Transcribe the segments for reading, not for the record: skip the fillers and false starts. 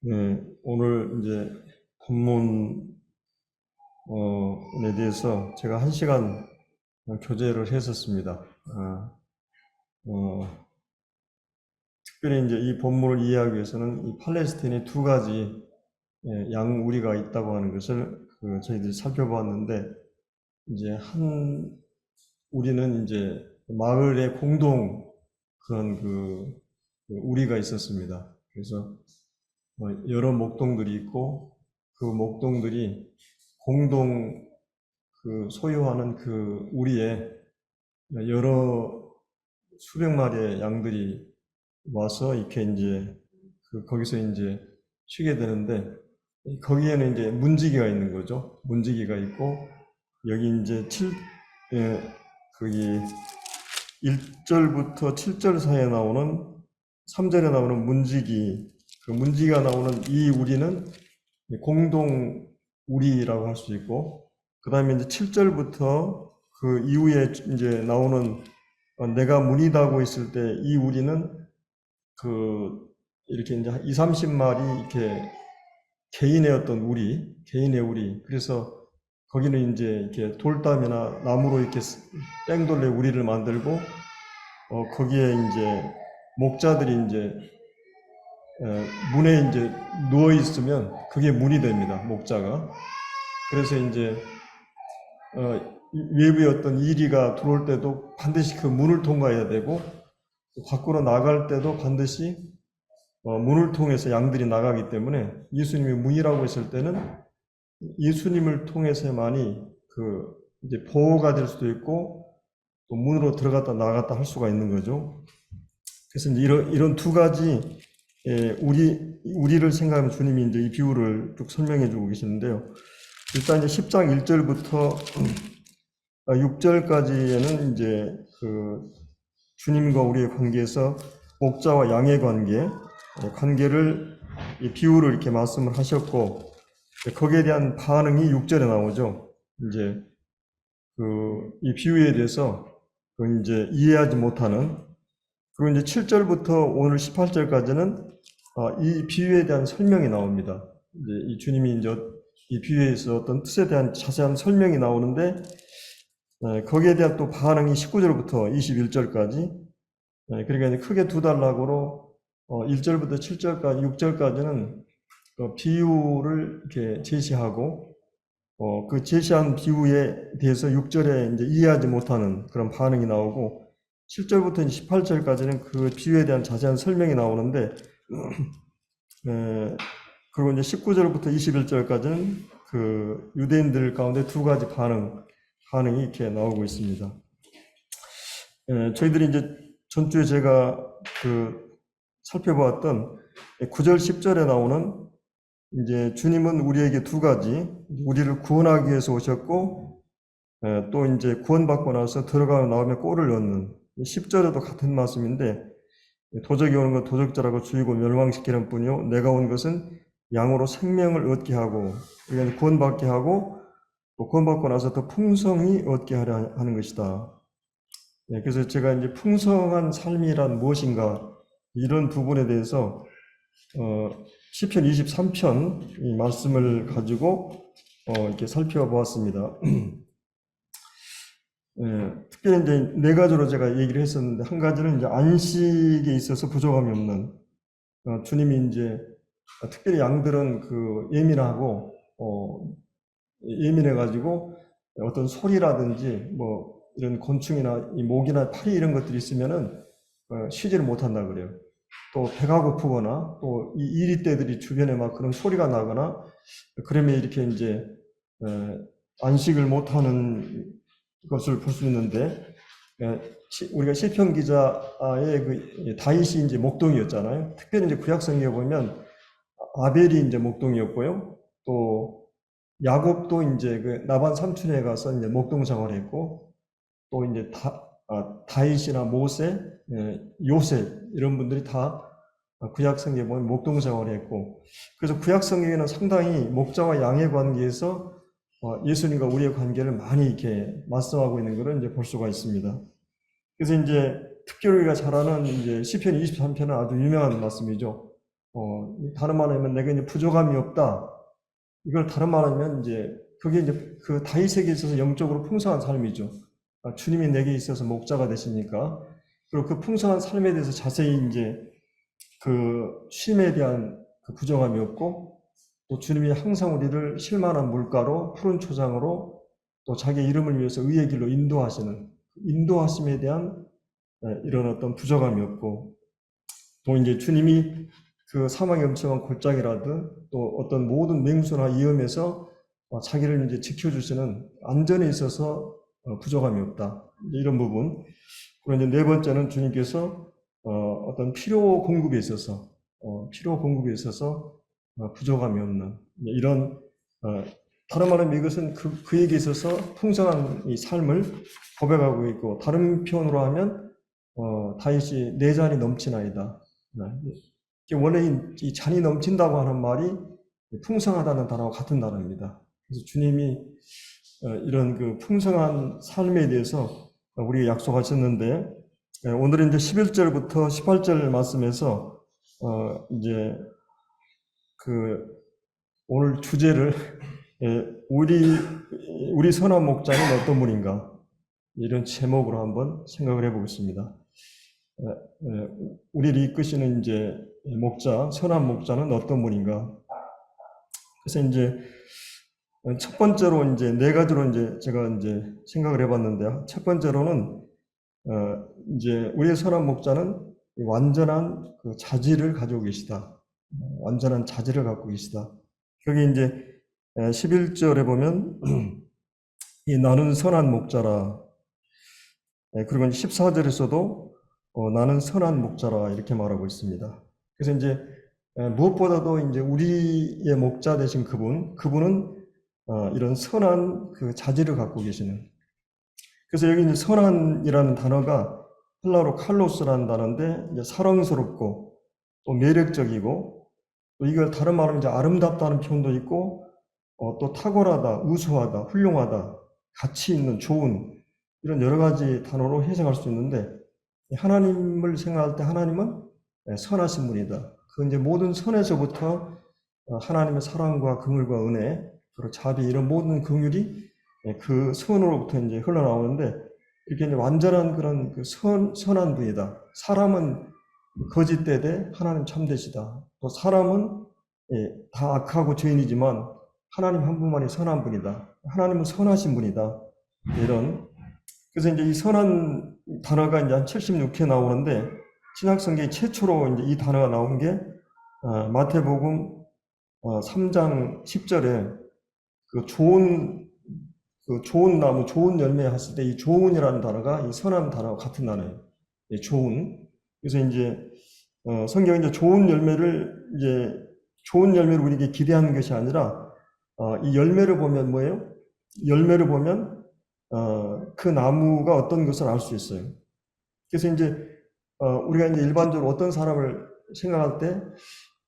네, 오늘 이제 본문에 대해서 제가 1시간 교재를 했었습니다. 특별히 이제 이 본문을 이해하기 위해서는 이 팔레스타인의 두 가지 양우리가 있다고 하는 것을 저희들이 살펴보았는데, 이제 한 우리는 이제 마을의 공동 그런 우리가 있었습니다. 그래서 여러 목동들이 있고, 그 목동들이 공동 소유하는 우리에 여러 수백 마리의 양들이 와서 이렇게 이제 거기서 이제 쉬게 되는데, 거기에는 이제 문지기가 있는 거죠. 문지기가 있고, 여기 이제 거기 1절부터 7절 사이에 나오는 3절에 나오는 문지기, 그 문지기가 나오는 이 우리는 공동 우리라고 할 수 있고, 그 다음에 이제 7절부터 그 이후에 이제 나오는 내가 문이다고 있을 때 이 우리는 이렇게 이제 2, 30마리 이렇게 개인의 어떤 개인의 우리. 그래서 거기는 이제 이렇게 돌담이나 나무로 이렇게 뺑돌레 우리를 만들고, 거기에 이제 목자들이 이제 문에 이제 누워 있으면 그게 문이 됩니다. 목자가. 그래서 이제 외부의 어떤 이리가 들어올 때도 반드시 그 문을 통과해야 되고, 밖으로 나갈 때도 반드시 문을 통해서 양들이 나가기 때문에, 예수님이 문이라고 했을 때는 예수님을 통해서만이 이제 보호가 될 수도 있고, 또 문으로 들어갔다 나갔다 할 수가 있는 거죠. 그래서 이제 이런 두 가지 우리를 생각하면 주님이 이제 이 비유를 쭉 설명해 주고 계시는데요. 일단 이제 10장 1절부터 6절까지에는 이제 주님과 우리의 관계에서 목자와 양의 관계를 이 비유를 이렇게 말씀을 하셨고, 거기에 대한 반응이 6절에 나오죠. 이제 이 비유에 대해서 이제 이해하지 못하는, 그리고 이제 7절부터 오늘 18절까지는 이 비유에 대한 설명이 나옵니다. 이제 이 주님이 이제 이 비유에서 어떤 뜻에 대한 자세한 설명이 나오는데, 거기에 대한 또 반응이 19절부터 21절까지, 그러니까 이제 크게 두 단락으로 1절부터 7절까지, 6절까지는 비유를 이렇게 제시하고, 그 제시한 비유에 대해서 6절에 이제 이해하지 못하는 그런 반응이 나오고, 7절부터 18절까지는 그 비유에 대한 자세한 설명이 나오는데, 그리고 이제 19절부터 21절까지는 그 유대인들 가운데 두 가지 반응이 이렇게 나오고 있습니다. 저희들이 이제 전주에 제가 살펴보았던 9절 10절에 나오는, 이제 주님은 우리에게 두 가지, 우리를 구원하기 위해서 오셨고, 또 이제 구원받고 나서 들어가고 나오면 꼴을 얻는, 10절에도 같은 말씀인데, 도적이 오는 것 도적자라고 죽이고 멸망시키는 뿐이요, 내가 온 것은 양으로 생명을 얻게 하고, 그러니까 구원받게 하고, 또 구원받고 나서 더 풍성히 얻게 하려 하는 것이다. 그래서 제가 이제 풍성한 삶이란 무엇인가, 이런 부분에 대해서 시편 23편 이 말씀을 가지고 이렇게 살펴보았습니다. 특별히 이제 네 가지로 제가 얘기를 했었는데, 한 가지는 이제 안식에 있어서 부족함이 없는, 주님이 이제 특별히 양들은 예민하고 예민해가지고 어떤 소리라든지 뭐 이런 곤충이나 이 모기나 파리 이런 것들이 있으면은 쉬지를 못한다 그래요. 또 배가 고프거나 또 이 이리떼들이 주변에 막 그런 소리가 나거나 그러면 이렇게 이제 안식을 못하는 것을 볼 수 있는데, 우리가 시편 기자의 다윗이 이제 목동이었잖아요. 특별히 이제 구약 성경에 보면 아벨이 이제 목동이었고요. 또 야곱도 이제 나반 삼촌에 가서 이제 목동 생활했고, 또 이제 다윗이나 모세, 요셉 이런 분들이 다 구약 성경에 보면 목동 생활을 했고, 그래서 구약 성경에는 상당히 목자와 양의 관계에서 예수님과 우리의 관계를 많이 이렇게 말씀하고 있는 것을 이제 볼 수가 있습니다. 그래서 이제 특별히 우리가 잘 아는 이제 시편 23편은 아주 유명한 말씀이죠. 다른 말하면 내가 이제 부족함이 없다. 이걸 다른 말하면 이제 그게 이제 그 다윗에게 있어서 영적으로 풍성한 삶이죠. 주님이 내게 있어서 목자가 되시니까. 그리고 그 풍성한 삶에 대해서 자세히 이제 그 쉼에 대한 그 부정함이 없고, 또 주님이 항상 우리를 쉴만한 물가로 푸른 초장으로 또 자기 이름을 위해서 의의 길로 인도하시는 인도하심에 대한 이런 어떤 부정함이 없고, 또 이제 주님이 그 사망의 엄청난 골짜기라든 또 어떤 모든 맹수나 위험에서 자기를 이제 지켜주시는 안전에 있어서 부족함이 없다. 이런 부분. 그리고 이제 네 번째는 주님께서 어떤 필요 공급에 있어서 부족함이 없는 이런 다른 말하면 이것은 그에게 있어서 풍성한 이 삶을 고백하고 있고, 다른 표현으로 하면 다윗이 내 잔이 넘치나이다. 원래 이 잔이 넘친다고 하는 말이 풍성하다는 단어와 같은 단어입니다. 그래서 주님이 이런 그 풍성한 삶에 대해서 우리에게 약속하셨는데, 오늘은 이제 11절부터 18절 말씀에서 이제 그 오늘 주제를 우리 선한 목자는 어떤 분인가, 이런 제목으로 한번 생각을 해보겠습니다. 우리를 이끄시는 이제 목자, 선한 목자는 어떤 분인가. 그래서 이제 첫 번째로 이제 네 가지로 이제 제가 이제 생각을 해봤는데요. 첫 번째로는 이제 우리의 선한 목자는 완전한 그 자질을 가지고 계시다. 완전한 자질을 갖고 계시다. 여기 이제 11절에 보면 이 나는 선한 목자라. 그리고 14절에서도 나는 선한 목자라 이렇게 말하고 있습니다. 그래서 이제 무엇보다도 이제 우리의 목자 되신 그분은 이런 선한 그 자질을 갖고 계시는. 그래서 여기 이제 선한이라는 단어가 헬라어로 칼로스라는 단어인데, 이제 사랑스럽고 또 매력적이고, 또 이걸 다른 말로 이제 아름답다는 표현도 있고, 또 탁월하다, 우수하다, 훌륭하다, 가치 있는, 좋은, 이런 여러 가지 단어로 해석할 수 있는데, 하나님을 생각할 때 하나님은 선하신 분이다. 그 이제 모든 선에서부터 하나님의 사랑과 긍휼과 은혜, 그리고 자비, 이런 모든 긍휼이 그 선으로부터 이제 흘러나오는데, 이렇게 이제 완전한 그런 그 선한 분이다. 사람은 거짓되되 하나님 참되시다. 또 사람은 다 악하고 죄인이지만 하나님 한 분만이 선한 분이다. 하나님은 선하신 분이다. 이런. 그래서 이제 이 선한 단어가 이제 한 76회 나오는데, 신약성경에 최초로 이제 이 단어가 나온 게 마태복음 3장 10절에 그 좋은 나무, 좋은 열매 했을 때 이 좋은이라는 단어가 이 선한 단어와 같은 단어예요. 좋은. 그래서 이제 성경은 이제 좋은 열매를 우리에게 기대하는 것이 아니라 이 열매를 보면 뭐예요? 열매를 보면 그 나무가 어떤 것을 알 수 있어요. 그래서 이제 우리가 이제 일반적으로 어떤 사람을 생각할 때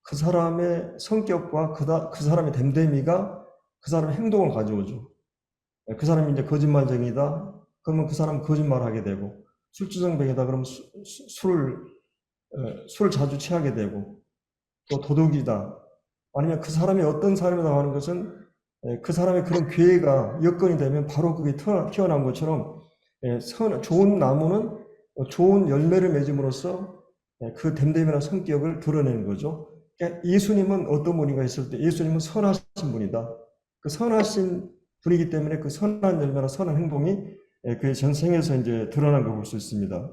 그 사람의 성격과 그 사람의 됨됨이가 그 사람의 행동을 가져오죠. 그 사람이 이제 거짓말쟁이다. 그러면 그 사람은 거짓말하게 되고, 술주정뱅이다. 그러면 술을 자주 취하게 되고, 또 도둑이다. 아니면 그 사람이 어떤 사람이라고 하는 것은 그 사람의 그런 괴가 여건이 되면 바로 그게 튀어나온 것처럼 좋은 나무는 좋은 열매를 맺음으로써 그 됨됨이나 성격을 드러내는 거죠. 그러니까 예수님은 어떤 분인가 했을 때 예수님은 선하신 분이다. 그 선하신 분이기 때문에 그 선한 열매나 선한 행동이 그의 전생에서 이제 드러난 걸 볼 수 있습니다.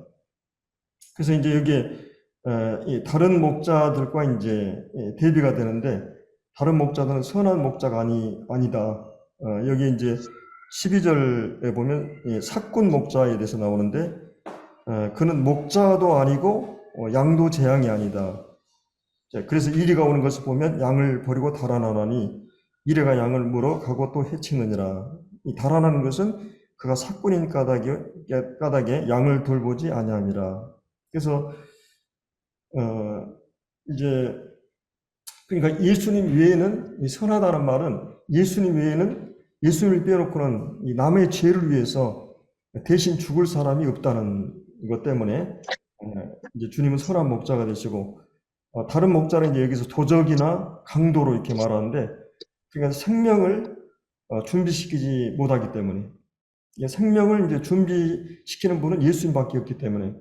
그래서 이제 여기에 다른 목자들과 이제 대비가 되는데, 다른 목자들은 선한 목자가 아니다. 여기 이제 12절에 보면 삭군 목자에 대해서 나오는데, 그는 목자도 아니고 양도 재앙이 아니다. 그래서 이리가 오는 것을 보면 양을 버리고 달아나나니 이래가 양을 물어 가고 또 해치느니라. 이 달아나는 것은 그가 삭군인 까닭에 양을 돌보지 아니함이라. 그래서 이제 그러니까 예수님 외에는, 이 선하다는 말은 예수님 외에는, 예수님을 빼놓고는 이 남의 죄를 위해서 대신 죽을 사람이 없다는 것 때문에 이제 주님은 선한 목자가 되시고, 다른 목자는 이제 여기서 도적이나 강도로 이렇게 말하는데, 그러니까 생명을 준비시키지 못하기 때문에, 생명을 이제 준비시키는 분은 예수님밖에 없기 때문에,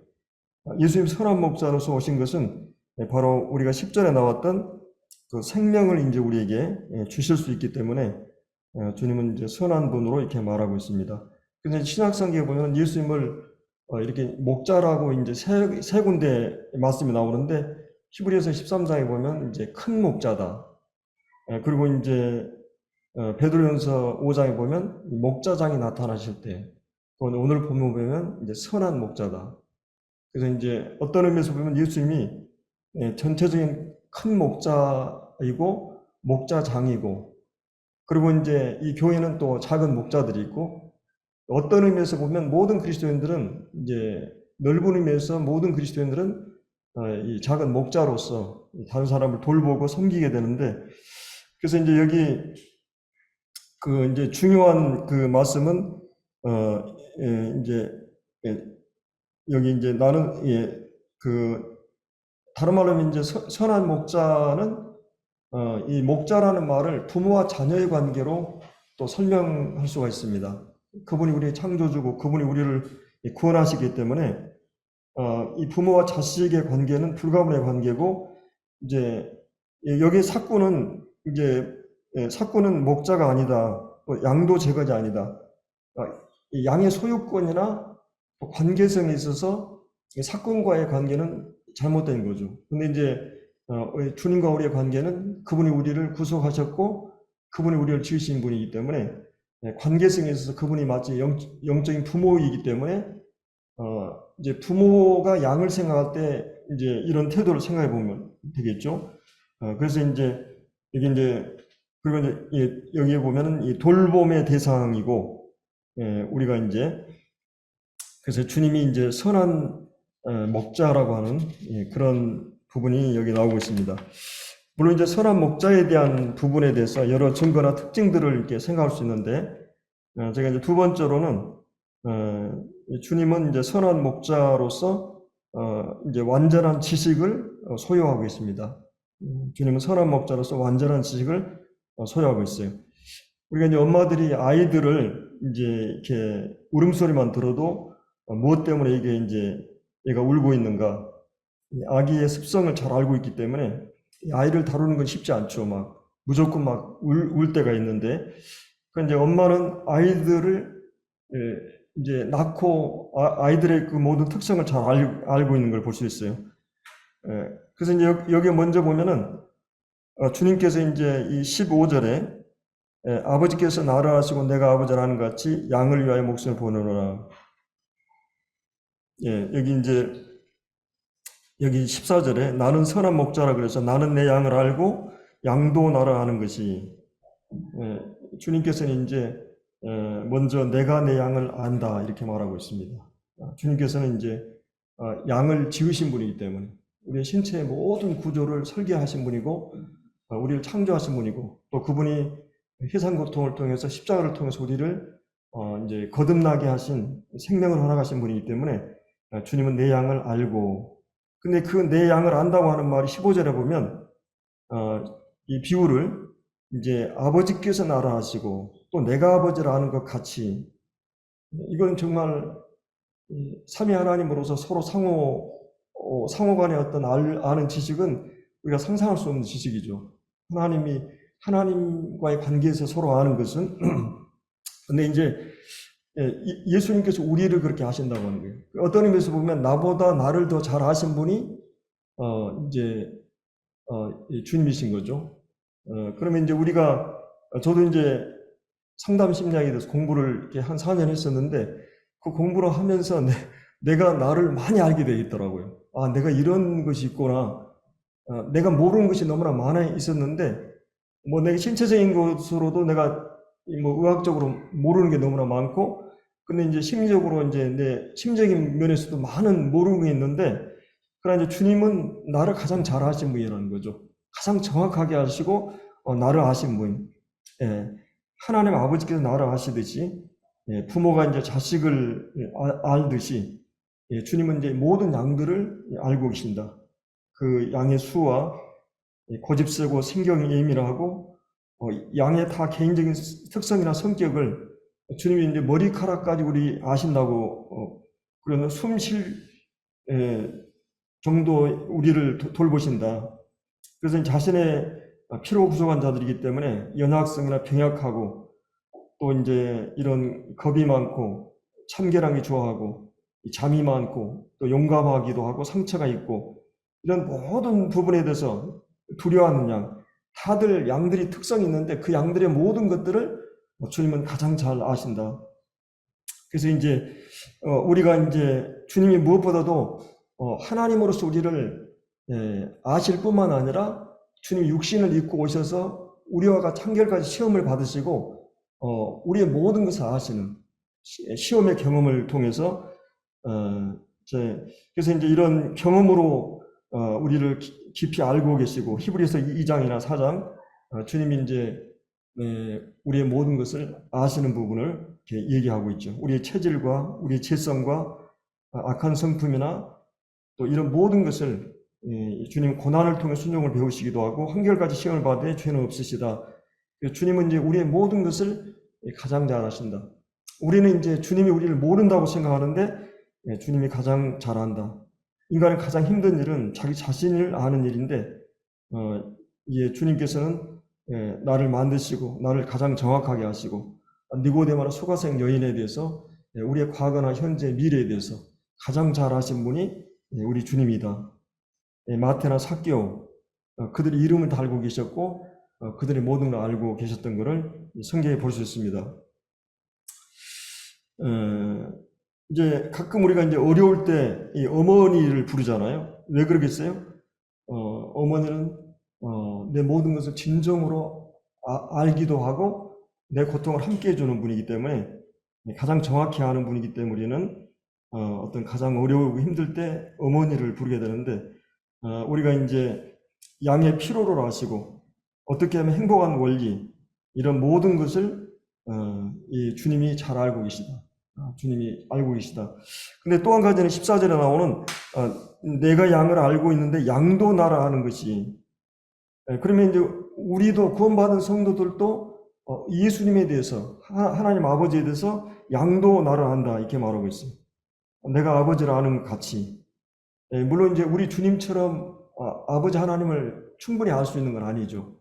예수님 선한 목자로서 오신 것은 바로 우리가 10절에 나왔던 그 생명을 이제 우리에게 주실 수 있기 때문에 주님은 이제 선한 분으로 이렇게 말하고 있습니다. 근데 신약성경에 보면 예수님을 이렇게 목자라고 이제 세 군데 말씀이 나오는데, 히브리서 13장에 보면 이제 큰 목자다. 그리고 이제 베드로전서 5장에 보면 목자장이 나타나실 때, 오늘 본문 보면 이제 선한 목자다. 그래서 이제 어떤 의미에서 보면 예수님이 전체적인 큰 목자이고 목자장이고, 그리고 이제 이 교회는 또 작은 목자들이 있고, 어떤 의미에서 보면 모든 그리스도인들은 이제 넓은 의미에서 모든 그리스도인들은 이 작은 목자로서 다른 사람을 돌보고 섬기게 되는데, 그래서 이제 여기 그 이제 중요한 그 말씀은 이제 여기 이제 나는 그 다른 말로 하면 이제 선한 목자는 이 목자라는 말을 부모와 자녀의 관계로 또 설명할 수가 있습니다. 그분이 우리의 창조주고 그분이 우리를 구원하시기 때문에 이 부모와 자식의 관계는 불가분의 관계고, 이제 여기 사꾼은 이제 사꾼은 목자가 아니다, 양도 제거자 아니다. 이 양의 소유권이나 관계성에 있어서 사꾼과의 관계는 잘못된 거죠. 근데 이제 주님과 우리의 관계는 그분이 우리를 구속하셨고 그분이 우리를 지으신 분이기 때문에 관계성에 있어서 그분이 마치 영적인 부모이기 때문에 이제 부모가 양을 생각할 때 이제 이런 태도를 생각해 보면 되겠죠. 그래서 이제 여기 이제 그리고 이제 여기에 보면은 이 돌봄의 대상이고, 우리가 이제 그래서 주님이 이제 선한 목자라고 하는 그런 부분이 여기 나오고 있습니다. 물론 이제 선한 목자에 대한 부분에 대해서 여러 증거나 특징들을 이렇게 생각할 수 있는데, 제가 이제 두 번째로는 주님은 이제 선한 목자로서 이제 완전한 지식을 소유하고 있습니다. 주님은 선한 목자로서 완전한 지식을 소유하고 있어요. 우리가 이제 엄마들이 아이들을 이제 이렇게 울음소리만 들어도 무엇 때문에 이게 이제 얘가 울고 있는가, 아기의 습성을 잘 알고 있기 때문에 아이를 다루는 건 쉽지 않죠. 막 무조건 막 울 때가 있는데, 그 이제 엄마는 아이들을 이제 낳고 아이들의 그 모든 특성을 잘 알고 있는 걸 볼 수 있어요. 그래서 이제 여기 먼저 보면은 주님께서 이제 이 15절에 아버지께서 나를 아시고 내가 아버지를 아는 것 같이 양을 위하여 목숨을 보내노라. 여기 이제 여기 14절에 나는 선한 목자라 그래서 나는 내 양을 알고 양도 나를 아는 것이, 주님께서는 이제 먼저 내가 내 양을 안다 이렇게 말하고 있습니다. 주님께서는 이제 양을 지으신 분이기 때문에 우리의 신체의 모든 구조를 설계하신 분이고 우리를 창조하신 분이고, 또 그분이 희생고통을 통해서 십자가를 통해서 우리를 이제 거듭나게 하신 생명을 허락하신 분이기 때문에 주님은 내 양을 알고, 근데 그 내 양을 안다고 하는 말이 15절에 보면 이 비유를 이제 아버지께서 나를 아시고 또 내가 아버지를 아는 것 같이, 이건 정말 삼위 하나님으로서 서로 상호간의 어떤 아는 지식은 우리가 상상할 수 없는 지식이죠. 하나님과의 관계에서 서로 아는 것은 근데 이제 예수님께서 우리를 그렇게 하신다고 하는 거예요. 어떤 의미에서 보면 나보다 나를 더 잘 아신 분이 이제 주님이신 거죠. 그러면 이제 우리가 저도 이제 상담 심리학에 대해서 공부를 이렇게 한 4년 했었는데, 그 공부를 하면서 내가 나를 많이 알게 되겠더라고요. 아, 내가 이런 것이 있구나. 내가 모르는 것이 너무나 많아 있었는데, 뭐 내가 신체적인 것으로도 내가 뭐 의학적으로 모르는 게 너무나 많고, 근데 이제 심리적으로 이제 내 심적인 면에서도 많은 모르는 게 있는데, 그러나 이제 주님은 나를 가장 잘 아신 분이라는 거죠. 가장 정확하게 아시고 나를 아신 분. 하나님 아버지께서 나를 아시듯이 부모가 이제 자식을 알듯이 주님은 이제 모든 양들을 알고 계신다. 그 양의 수와 고집세고 신경이 예민하고 양의 다 개인적인 특성이나 성격을 주님이 이제 머리카락까지 우리 아신다고 그러는 숨 쉴 정도 우리를 돌보신다. 그래서 자신의 피로 부족한 자들이기 때문에 연약성이나 병약하고 또 이제 이런 겁이 많고 참견하기 좋아하고 잠이 많고 또 용감하기도 하고 상처가 있고 이런 모든 부분에 대해서 두려워하는 양, 다들 양들이 특성이 있는데 그 양들의 모든 것들을 주님은 가장 잘 아신다. 그래서 이제 우리가 이제 주님이 무엇보다도 하나님으로서 우리를 아실 뿐만 아니라 주님이 육신을 입고 오셔서 우리와 같이 한결같이 시험을 받으시고 우리의 모든 것을 아시는 시험의 경험을 통해서 그래서 이제 이런 경험으로 우리를 깊이 알고 계시고 히브리서 2장이나 4장 주님이 이제 우리의 모든 것을 아시는 부분을 이렇게 얘기하고 있죠. 우리의 체질과 우리의 죄성과 악한 성품이나 또 이런 모든 것을 주님 고난을 통해 순종을 배우시기도 하고 한결같이 시험을 받되 죄는 없으시다. 주님은 이제 우리의 모든 것을 가장 잘 아신다. 우리는 이제 주님이 우리를 모른다고 생각하는데 주님이 가장 잘 안다. 인간의 가장 힘든 일은 자기 자신을 아는 일인데 주님께서는 나를 만드시고 나를 가장 정확하게 아시고 니고데마나 소가생 여인에 대해서 우리의 과거나 현재 미래에 대해서 가장 잘 아신 분이 우리 주님이다. 마태나 삭개오 그들의 이름을 다 알고 계셨고 그들의 모든 걸 알고 계셨던 것을 성경에 볼 수 있습니다. 이제 가끔 우리가 이제 어려울 때 이 어머니를 부르잖아요. 왜 그러겠어요? 어머니는 내 모든 것을 진정으로 알기도 하고 내 고통을 함께 해주는 분이기 때문에 가장 정확히 아는 분이기 때문에 우리는 어떤 가장 어려우고 힘들 때 어머니를 부르게 되는데 우리가 이제 양의 피로를 아시고 어떻게 하면 행복한 원리 이런 모든 것을 이 주님이 잘 알고 계시다. 주님이 알고 계시다. 근데 또 한 가지는 14절에 나오는 내가 양을 알고 있는데 양도 나를 아는 것이 그러면 이제 우리도 구원받은 성도들도 예수님에 대해서 하나님 아버지에 대해서 양도 나를 안다 이렇게 말하고 있어요. 내가 아버지를 아는 것 같이 물론 이제 우리 주님처럼 아버지 하나님을 충분히 알 수 있는 건 아니죠.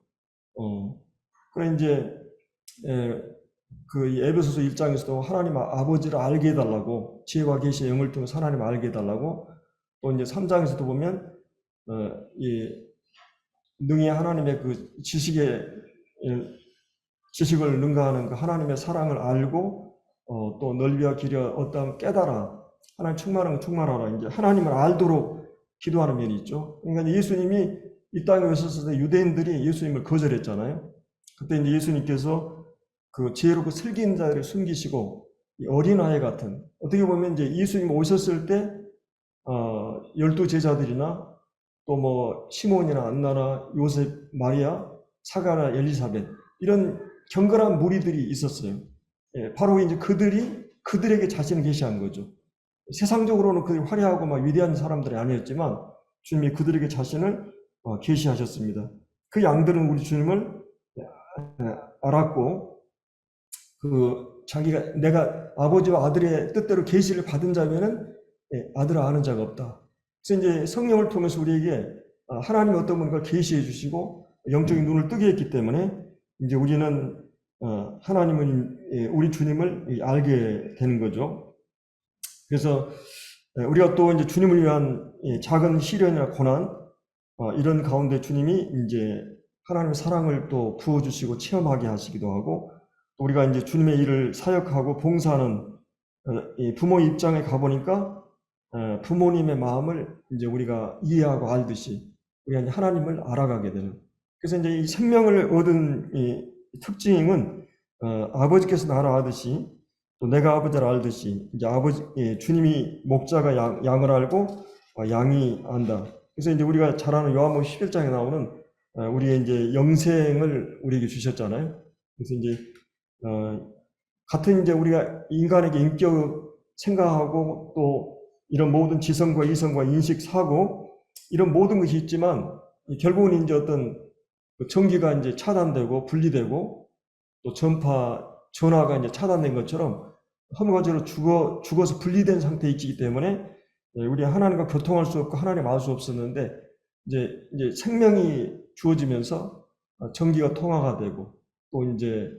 그래 이제 그 에베소서 1장에서도 하나님 아버지를 알게 해달라고 지혜와 계시의 영을 통해 하나님을 알게 해달라고 또 이제 3장에서도 보면 이 능히 하나님의 그 지식을 능가하는 그 하나님의 사랑을 알고 또 넓이와 길이 어떠함 깨달아 하나님 충만하라 이제 하나님을 알도록 기도하는 면이 있죠. 그러니까 예수님이 이 땅에 오셨을 때 유대인들이 예수님을 거절했잖아요. 그때 이제 예수님께서 그 지혜롭고 슬기 있는 자들을 숨기시고 어린아이 같은 어떻게 보면 이제 예수님 오셨을 때 12 제자들이나 또 뭐 시몬이나 안나나 요셉, 마리아, 사가나 엘리사벳 이런 경건한 무리들이 있었어요. 바로 이제 그들에게 자신을 계시한 거죠. 세상적으로는 그들이 화려하고 막 위대한 사람들이 아니었지만 주님이 그들에게 자신을 계시하셨습니다. 그 양들은 우리 주님을 알았고 자기가 내가 아버지와 아들의 뜻대로 계시를 받은 자면은 아들을 아는 자가 없다. 그래서 이제 성령을 통해서 우리에게 하나님의 어떤 분과 계시해 주시고 영적인 눈을 뜨게 했기 때문에 이제 우리는 하나님은 우리 주님을 알게 되는 거죠. 그래서 우리가 또 이제 주님을 위한 작은 시련이나 고난 이런 가운데 주님이 이제 하나님의 사랑을 또 부어주시고 체험하게 하시기도 하고 또 우리가 이제 주님의 일을 사역하고 봉사하는 부모 입장에 가보니까 부모님의 마음을 이제 우리가 이해하고 알듯이 우리가 이제 하나님을 알아가게 되는. 그래서 이제 이 생명을 얻은 이 특징은 아버지께서 나를 알듯이 또 내가 아버지를 알듯이 이제 주님이 목자가 양을 알고 양이 안다. 그래서 이제 우리가 잘 아는 요한복음 11장에 나오는 우리의 이제 영생을 우리에게 주셨잖아요. 그래서 이제 같은 이제 우리가 인간에게 인격 생각하고 또 이런 모든 지성과 이성과 인식, 사고 이런 모든 것이 있지만 결국은 이제 어떤 전기가 이제 차단되고 분리되고 또 전화가 이제 차단된 것처럼 한 가지로 죽어서 분리된 상태에 있기 때문에 우리 하나님과 교통할 수 없고 하나님 알 수 없었는데 이제 생명이 주어지면서 전기가 통화가 되고 또 이제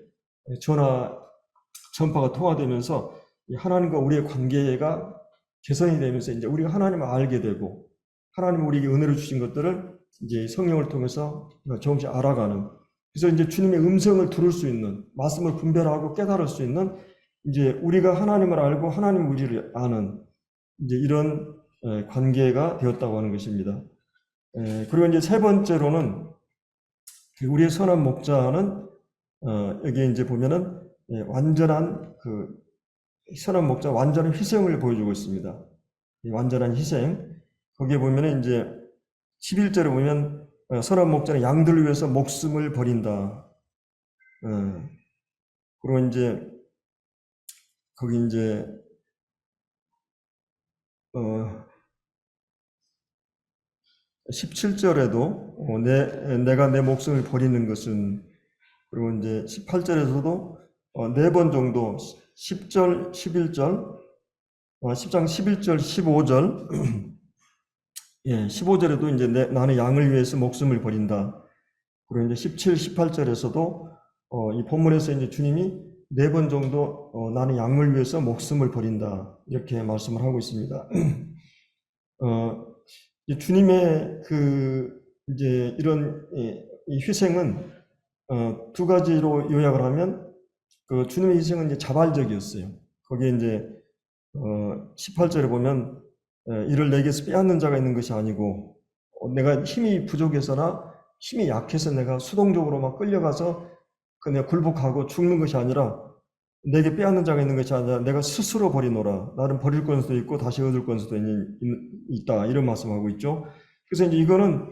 전파가 통화되면서 하나님과 우리의 관계가 개선이 되면서 이제 우리가 하나님을 알게 되고 하나님이 우리에게 은혜를 주신 것들을 이제 성령을 통해서 조금씩 알아가는, 그래서 이제 주님의 음성을 들을 수 있는, 말씀을 분별하고 깨달을 수 있는, 이제 우리가 하나님을 알고 하나님 우리를 아는 이제 이런 관계가 되었다고 하는 것입니다. 그리고 이제 세 번째로는 우리의 선한 목자는 여기 이제 보면은 완전한 선한 목자 완전한 희생을 보여주고 있습니다. 완전한 희생. 거기에 보면은 이제 11절에 보면 선한 목자는 양들을 위해서 목숨을 버린다. 그리고 이제 거기 이제 17절에도 내가 내 목숨을 버리는 것은, 그리고 이제 18절에서도 4번 정도 10절, 11절, 10장 11절, 15절, 예, 15절에도 이제 나는 양을 위해서 목숨을 버린다. 그리고 이제 17, 18절에서도 이 본문에서 이제 주님이 4번 정도 나는 양을 위해서 목숨을 버린다 이렇게 말씀을 하고 있습니다. 주님의 이제 이런 이 희생은 두 가지로 요약을 하면 주님의 희생은 이제 자발적이었어요. 거기에 이제 18절에 보면 이를 내게서 빼앗는 자가 있는 것이 아니고 내가 힘이 부족해서나 힘이 약해서 내가 수동적으로 막 끌려가서 내가 굴복하고 죽는 것이 아니라 내게 빼앗는 자가 있는 것이 아니라 내가 스스로 버리노라. 나는 버릴 권수도 있고 다시 얻을 권수도 있다. 이런 말씀하고 있죠. 그래서 이제 이거는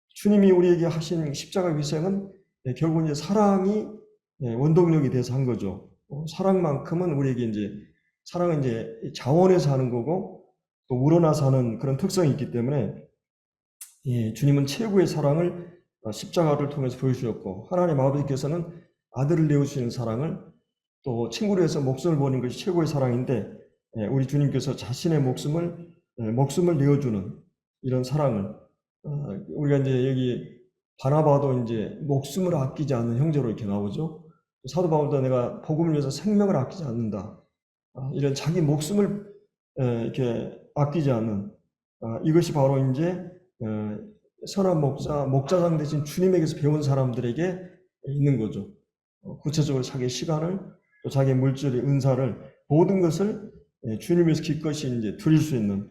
주님이 우리에게 하신 십자가 희생은 결국 이제 사랑이 원동력이 돼서 한 거죠. 사랑만큼은 우리에게 이제 사랑은 이제 자원에서 하는 거고 또 우러나서 하는 그런 특성이 있기 때문에 주님은 최고의 사랑을 십자가를 통해서 보여주셨고 하나님 아버지께서는 아들을 내어주시는 사랑을 또 친구를 위해서 목숨을 버리는 것이 최고의 사랑인데 우리 주님께서 자신의 목숨을 내어주는 이런 사랑을 우리가 이제 여기 바나바도 이제 목숨을 아끼지 않는 형제로 이렇게 나오죠. 사도 바울도 내가 복음을 위해서 생명을 아끼지 않는다. 이런 자기 목숨을 이렇게 아끼지 않는 이것이 바로 이제 선한 목자장 대신 주님에게서 배운 사람들에게 있는 거죠. 구체적으로 자기 시간을 또 자기 물질의 은사를 모든 것을 주님에서 기꺼이 이제 드릴 수 있는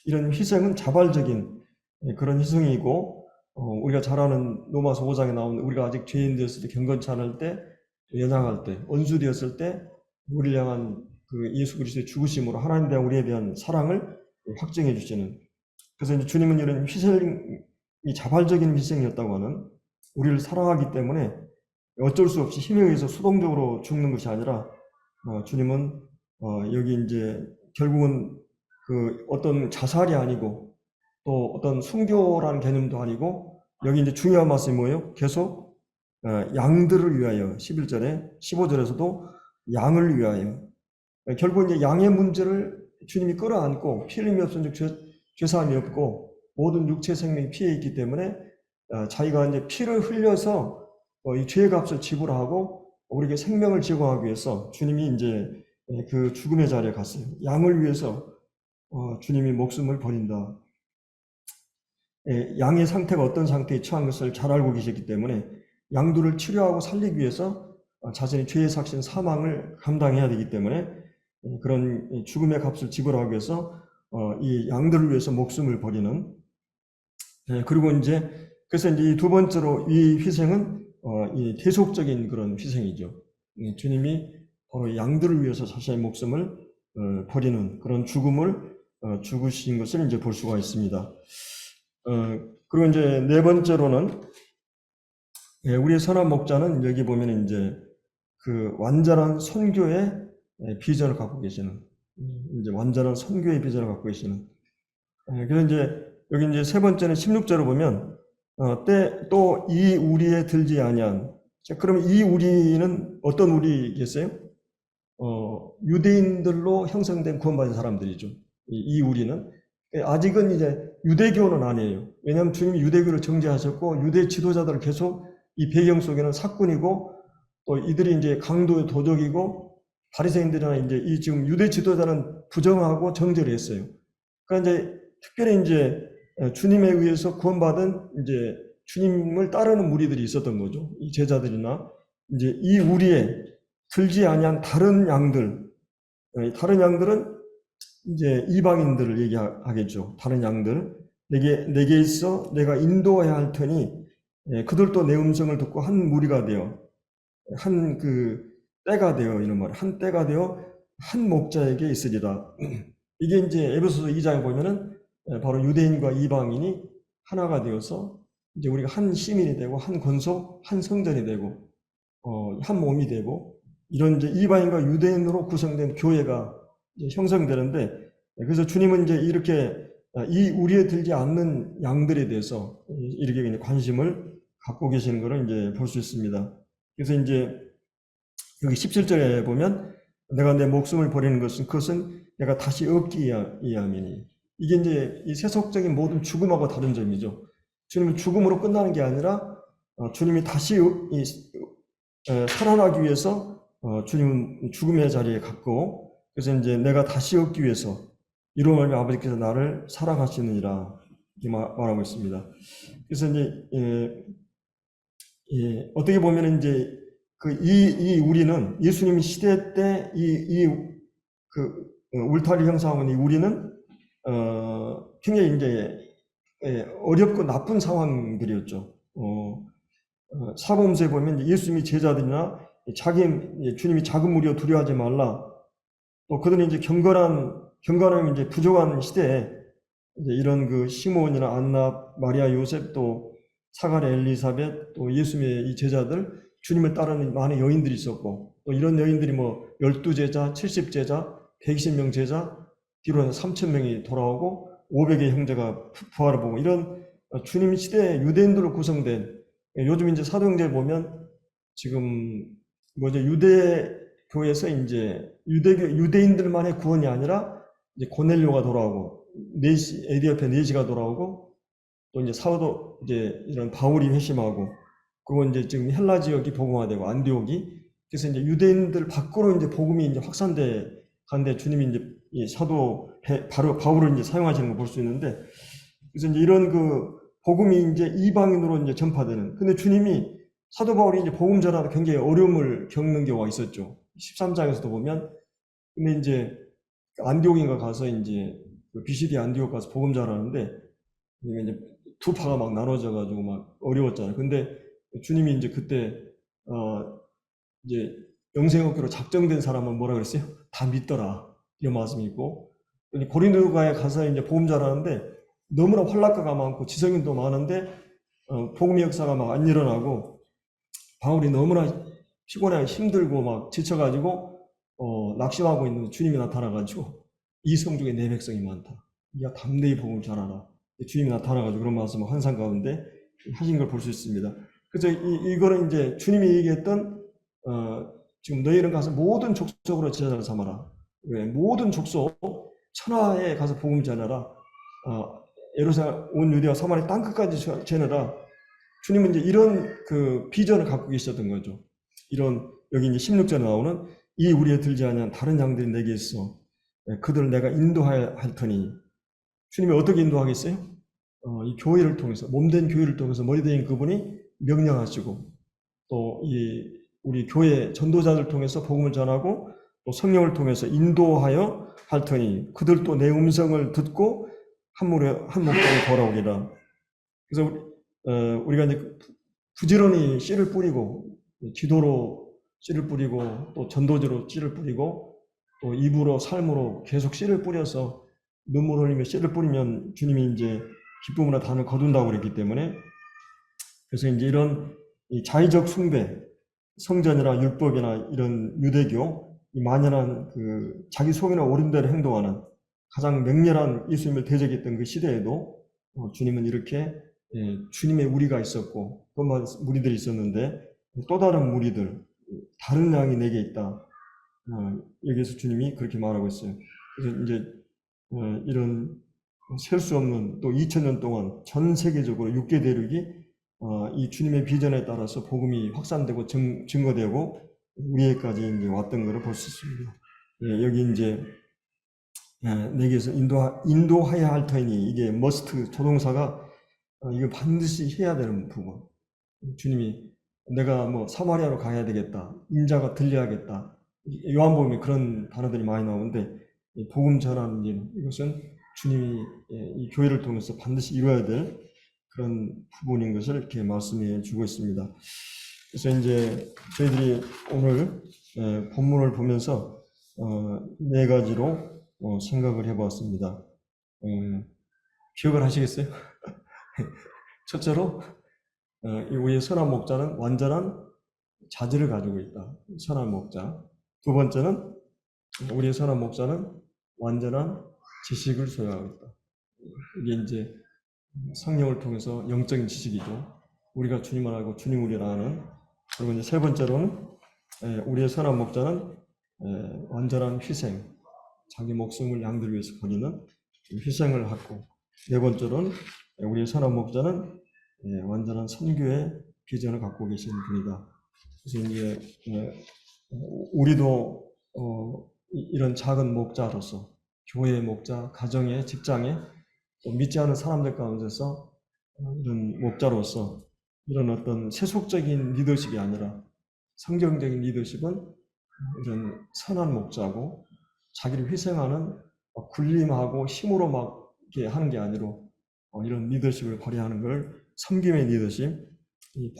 이런 희생은 자발적인 그런 희생이고 우리가 잘 아는 로마서 5장에 나오는 우리가 아직 죄인 되었을 때 경건치 않을 때 연약할 때 원수 되었을 때 우리를 향한 예수 그리스도의 죽으심으로 하나님 대한 우리에 대한 사랑을 확증해 주시는, 그래서 이제 주님은 이런 희생이 자발적인 희생이었다고 하는, 우리를 사랑하기 때문에 어쩔 수 없이 힘에 의해서 수동적으로 죽는 것이 아니라 주님은 여기 이제 결국은 어떤 자살이 아니고 또 어떤 순교라는 개념도 아니고 여기 이제 중요한 말씀이 뭐예요? 계속 양들을 위하여 11절에 15절에서도 양을 위하여 결국 이제 양의 문제를 주님이 끌어안고 피 흘림이 없은 죄사함이 없고 모든 육체 생명이 피해 있기 때문에 자기가 이제 피를 흘려서 이 죄의 값을 지불하고 우리에게 생명을 제공하기 위해서 주님이 이제 그 죽음의 자리에 갔어요. 양을 위해서 주님이 목숨을 버린다. 양의 상태가 어떤 상태에 처한 것을 잘 알고 계셨기 때문에 양들을 치료하고 살리기 위해서 자신의 죄의 삭신 사망을 감당해야 되기 때문에 그런 죽음의 값을 지불하기 위해서 이 양들을 위해서 목숨을 버리는, 그리고 이제 그래서 이제 두 번째로 이 희생은 이 대속적인 그런 희생이죠. 주님이 바로 양들을 위해서 자신의 목숨을 버리는 그런 죽음을 죽으신 것을 이제 볼 수가 있습니다. 그리고 이제 네 번째로는 우리의 선한 목자는 여기 보면 이제 그 완전한 선교의 비전을 갖고 계시는, 이제 완전한 선교의 비전을 갖고 계시는. 그래서 이제 여기 이제 세 번째는 16절을 보면 또 이 우리에 들지 아니한. 자, 그러면 이 우리는 어떤 우리겠어요? 유대인들로 형성된 구원받은 사람들이죠. 이 우리는 아직은 이제 유대교는 아니에요. 왜냐하면 주님이 유대교를 정죄하셨고 유대 지도자들을 계속 이 배경 속에는 사꾼이고 또 이들이 이제 강도의 도적이고 바리새인들이나 이제 이 지금 유대 지도자는 부정하고 정죄를 했어요. 그러니까 이제 특별히 이제 주님에 의해서 구원받은 이제 주님을 따르는 무리들이 있었던 거죠. 이 제자들이나 이제 이 우리에 들지 아니한 다른 양들, 다른 양들은 이제 이방인들을 얘기하겠죠. 다른 양들, 내게 있어 내가 인도해야 할 테니 그들도 내 음성을 듣고 한 무리가 되어 한 그 때가 되어 이런 말, 한 때가 되어 한 목자에게 있으리라. 이게 이제 에베소서 2장에 보면은 바로 유대인과 이방인이 하나가 되어서 이제 우리가 한 시민이 되고 한 권속, 한 성전이 되고 한 몸이 되고 이런 이제 이방인과 유대인으로 구성된 교회가 이제 형성되는데 그래서 주님은 이제 이렇게 이 우리에 들지 않는 양들에 대해서 이렇게 그냥 관심을 갖고 계시는 것을 이제 볼 수 있습니다. 그래서 이제 여기 17절에 보면 내가 내 목숨을 버리는 것은 그것은 내가 다시 얻기 위함이니. 이게 이제 이 세속적인 모든 죽음하고 다른 점이죠. 주님은 죽음으로 끝나는 게 아니라 주님이 다시 살아나기 위해서 주님은 죽음의 자리에 갔고 그래서 이제 내가 다시 얻기 위해서 이로 말미암아 아버지께서 나를 사랑하시느니라 이렇게 말하고 있습니다. 그래서 이제 어떻게 보면 이제 이 우리는 예수님이 시대 때 울타리 형성하는 이 우리는 굉장히 이제 어렵고 나쁜 상황들이었죠. 사복음서에 보면 예수님이 제자들이나 주님이 작은 무리여 두려워하지 말라. 또 그들은 이제 경건함이 이제 부족한 시대에 이제 이런 그 시몬이나 안나, 마리아, 요셉 또 사가랴, 엘리사벳 또 예수님의 이 제자들 주님을 따르는 많은 여인들이 있었고 또 이런 여인들이 뭐 12제자, 70제자, 120명 제자 뒤로 해서 3,000명이 돌아오고 500의 형제가 부활을 보고 이런 주님 시대에 유대인들로 구성된 요즘 이제 사도행전에 보면 지금 뭐죠 유대 교회에서 이제 유대인들만의 구원이 아니라 이제 고넬료가 돌아오고 에디오피아 네시가 돌아오고 또 이제 사도 이제 이런 바울이 회심하고 그리고 이제 지금 헬라 지역이 복음화되고 안디옥이 그래서 이제 유대인들 밖으로 이제 복음이 이제 확산돼 간데 주님이 이제 이 사도 바로 바울을 이제 사용하시는 걸 볼 수 있는데 그래서 이제 이런 그 복음이 이제 이방인으로 이제 전파되는 근데 주님이 사도 바울이 이제 복음 전하다 굉장히 어려움을 겪는 경우가 있었죠. 13장에서도 보면 근데 이제 안디옥인가 가서 이제 BCD 안디옥 가서 복음 전하는데 이제 두 파가 막 나눠져 가지고 막 어려웠잖아요. 근데 주님이 이제 그때 이제 영생업계로 작정된 사람은 뭐라 그랬어요? 다 믿더라 이런 말씀이 있고 고린도가에 가서 이제 복음 전하는데 너무나 환락가가 많고 지성인도 많은데 복음의 역사가 막 안 일어나고 바울이 너무나 피곤해 힘들고 막 지쳐가지고 낙심하고 있는데 주님이 나타나가지고 이 성중에 내 백성이 많다. 네가 담대히 복음을 전하라. 주님이 나타나가지고 그런 말씀을 환상 가운데 하신 걸 볼 수 있습니다. 그래서 이거는 이제 주님이 얘기했던 지금 너희는 가서 모든 족속으로 제자를 삼아라. 왜? 모든 족속 천하에 가서 복음 전하라. 예루살렘 온 유대와 사마리아 땅 끝까지 전하라. 주님은 이제 이런 그 비전을 갖고 계셨던 거죠. 이런 여기 이제 16절에 나오는 이 우리에 들지 아니한 다른 양들이 내게 있어. 그들을 내가 인도할 터니. 주님이 어떻게 인도하겠어요? 이 교회를 통해서 몸된 교회를 통해서 머리된 그분이 명령하시고 또 이 우리 교회 전도자들 통해서 복음을 전하고 또 성령을 통해서 인도하여 할 터니 그들도 내 음성을 듣고 한 목자에 돌아오리라. 그래서 우리가 이제 부지런히 씨를 뿌리고 기도로 씨를 뿌리고 또 전도제로 씨를 뿌리고 또 입으로 삶으로 계속 씨를 뿌려서 눈물 흘리며 씨를 뿌리면 주님이 이제 기쁨으로 단을 거둔다고 그랬기 때문에 그래서 이제 이런 이 자의적 숭배, 성전이나 율법이나 이런 유대교 이 만연한 그 자기 속이나 옳은 대로 행동하는 가장 맹렬한 예수님을 대적했던 그 시대에도 주님은 이렇게 주님의 무리가 있었고 또 무리들이 있었는데 또 다른 무리들, 다른 양이 내게 있다. 여기서 주님이 그렇게 말하고 있어요. 그래서 이제 이런 셀 수 없는 또 2000년 동안 전 세계적으로 6개 대륙이 이 주님의 비전에 따라서 복음이 확산되고 증거되고 우리에까지 이제 왔던 것을 볼 수 있습니다. 여기 이제 내게서 인도하여야 할 터이니 이게 머스트 조동사가 이거 반드시 해야 되는 부분. 주님이 내가 뭐 사마리아로 가야 되겠다, 인자가 들려야겠다. 요한복음에 그런 단어들이 많이 나오는데 복음 전하는 일, 이것은 주님이 이 교회를 통해서 반드시 이루어야 될 그런 부분인 것을 이렇게 말씀해 주고 있습니다. 그래서 이제 저희들이 오늘 본문을 보면서 네 가지로 생각을 해보았습니다. 기억을 하시겠어요? 첫째로 우리의 선한 목자는 완전한 자질을 가지고 있다. 선한 목자. 두 번째는 우리의 선한 목자는 완전한 지식을 소유하고 있다. 이게 이제 성령을 통해서 영적인 지식이죠. 우리가 주님을 알고 주님 우리를 아는. 그리고 이제 세 번째로는 우리의 선한 목자는 완전한 희생, 자기 목숨을 양들 위해서 버리는 희생을 하고, 네 번째로는 우리의 선한 목자는 완전한 선교의 비전을 갖고 계신 분이다. 그래서 이제 우리도 이런 작은 목자로서 교회의 목자, 가정의, 직장에 믿지 않은 사람들 가운데서 이런 목자로서 이런 어떤 세속적인 리더십이 아니라 성경적인 리더십은 이런 선한 목자고 자기를 희생하는 군림하고 힘으로 막 이렇게 하는 게 아니로 이런 리더십을 발휘하는 걸 섬김의 리더십,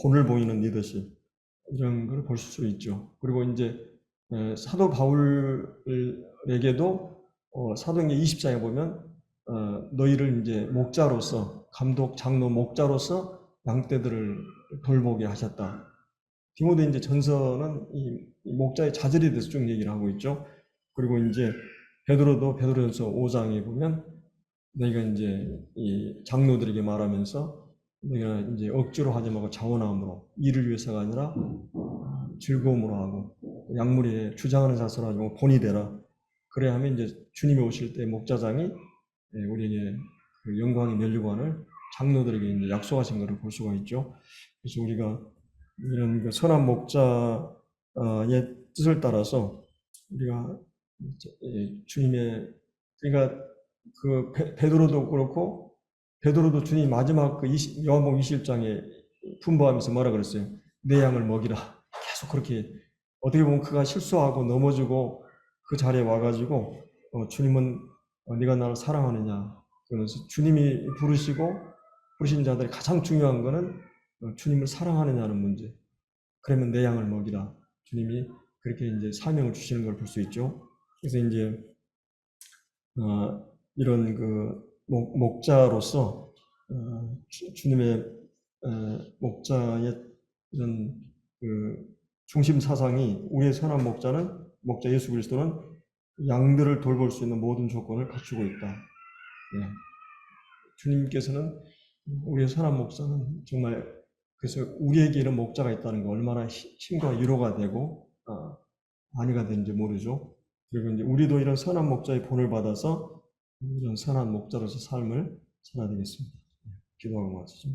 본을 보이는 리더십, 이런 걸 볼 수 있죠. 그리고 이제 사도 바울에게도 사도행전 20장에 보면 너희를 이제 목자로서, 감독, 장로, 목자로서 양떼들을 돌보게 하셨다. 디모데 이제 전서는 이 목자의 자질에 대해서 쭉 얘기를 하고 있죠. 그리고 이제 베드로도 베드로전서 5장에 보면 너희가 이제 이 장로들에게 말하면서 너희가 이제 억지로 하지 말고 자원함으로, 일을 위해서가 아니라 즐거움으로 하고 약물에 주장하는 자세로 하지 말고 본이 되라. 그래야 하면 이제 주님이 오실 때 목자장이 우리에게 그 영광의 면류관을 장로들에게 이제 약속하신 것을 볼 수가 있죠. 그래서 우리가 이런 그 선한 목자의 뜻을 따라서 우리가 주님의, 그러니까 그 베드로도 그렇고, 베드로도 주님 마지막 그 요한복음 20장에 분부하면서 뭐라 그랬어요? 내 양을 먹이라. 계속 그렇게, 어떻게 보면 그가 실수하고 넘어지고 그 자리에 와가지고 주님은 네가 나를 사랑하느냐 그러면서, 주님이 부르신 자들이 가장 중요한 거는 주님을 사랑하느냐는 문제. 그러면 내 양을 먹이라. 주님이 그렇게 이제 사명을 주시는 걸 볼 수 있죠. 그래서 이제 이런 그 목자로서 주님의 목자의 이런 그 중심 사상이, 우리의 선한 목자 예수 그리스도는 양들을 돌볼 수 있는 모든 조건을 갖추고 있다. 주님께서는 우리의 선한 목자는 정말, 그래서 우리에게 이런 목자가 있다는 거 얼마나 힘과 위로가 되고 안위가 되는지 모르죠. 그리고 이제 우리도 이런 선한 목자의 본을 받아서 이런 선한 목자로서 삶을 살아야 되겠습니다. 기도하고 마치죠.